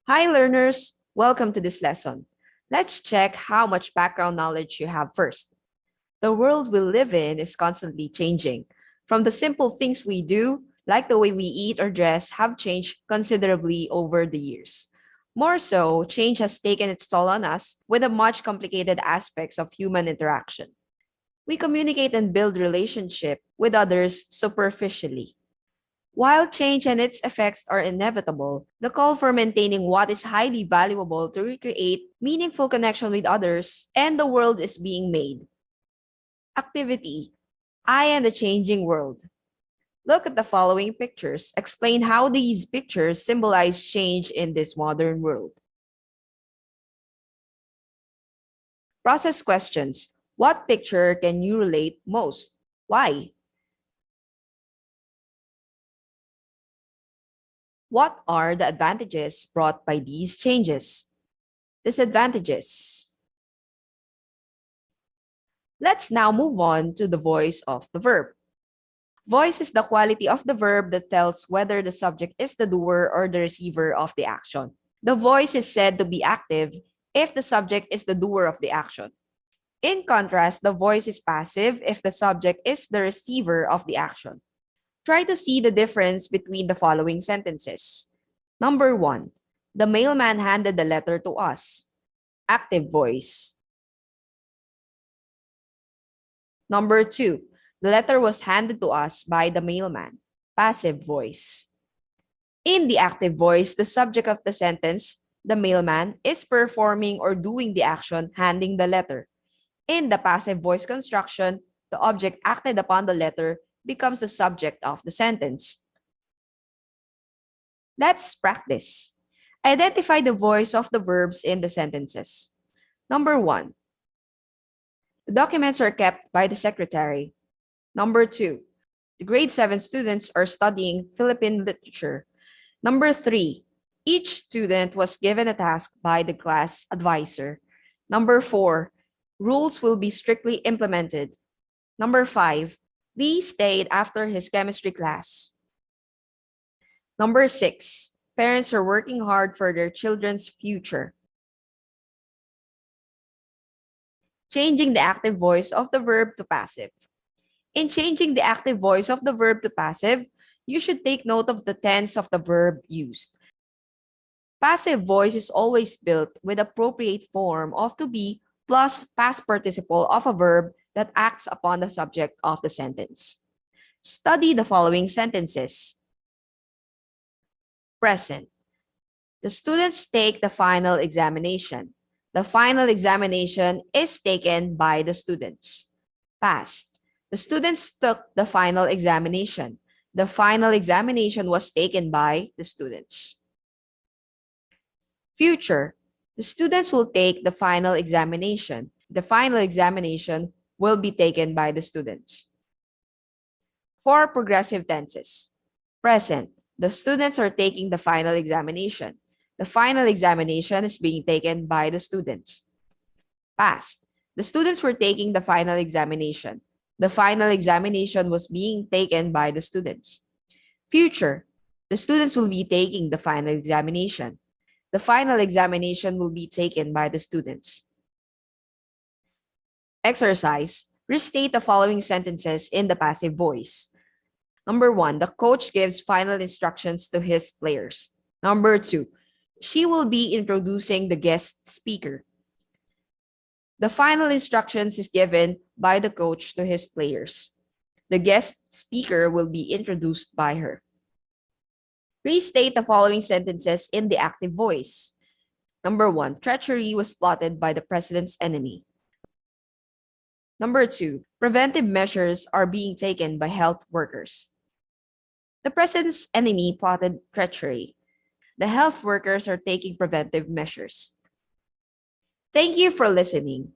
Hi, learners. Welcome to this lesson. Let's check how much background knowledge you have first. The world we live in is constantly changing. From the simple things we do, like the way we eat or dress, have changed considerably over the years. More so, change has taken its toll on us with the much complicated aspects of human interaction. We communicate and build relationship with others superficially. While change and its effects are inevitable, the call for maintaining what is highly valuable to recreate meaningful connection with others and the world is being made. Activity: I and the changing world. Look at the following pictures. Explain how these pictures symbolize change in this modern world. Process questions. What picture can you relate most? Why? What are the advantages brought by these changes? Disadvantages. Let's now move on to the voice of the verb. Voice is the quality of the verb that tells whether the subject is the doer or the receiver of the action. The voice is said to be active if the subject is the doer of the action. In contrast, the voice is passive if the subject is the receiver of the action. Try to see the difference between the following sentences. Number 1. The mailman handed the letter to us. Active voice. Number 2. The letter was handed to us by the mailman. Passive voice. In the active voice, the subject of the sentence, the mailman, is performing or doing the action handing the letter. In the passive voice construction, the object acted upon the letter becomes the subject of the sentence. Let's practice. Identify the voice of the verbs in the sentences. Number 1. The documents are kept by the secretary. Number 2. The grade 7 students are studying Philippine literature. Number 3. Each student was given a task by the class advisor. Number 4. Rules will be strictly implemented. Number 5. Lee stayed after his chemistry class. Number 6. Parents are working hard for their children's future. Changing the active voice of the verb to passive. In changing the active voice of the verb to passive, you should take note of the tense of the verb used. Passive voice is always built with appropriate form of to be plus past participle of a verb that acts upon the subject of the sentence. Study the following sentences. Present. The students take the final examination. The final examination is taken by the students. Past. The students took the final examination. The final examination was taken by the students. Future. The students will take the final examination. The final examination will be taken by the students. For progressive tenses. Present. The students are taking the final examination. The final examination is being taken by the students. Past. The students were taking the final examination. The final examination was being taken by the students. Future. The students will be taking the final examination. The final examination will be taken by the students. Exercise. Restate the following sentences in the passive voice. Number 1, the coach gives final instructions to his players. Number 2, she will be introducing the guest speaker. The final instructions is given by the coach to his players. The guest speaker will be introduced by her. Restate the following sentences in the active voice. Number 1, treachery was plotted by the president's enemy. Number 2, preventive measures are being taken by health workers. The president's enemy plotted treachery. The health workers are taking preventive measures. Thank you for listening.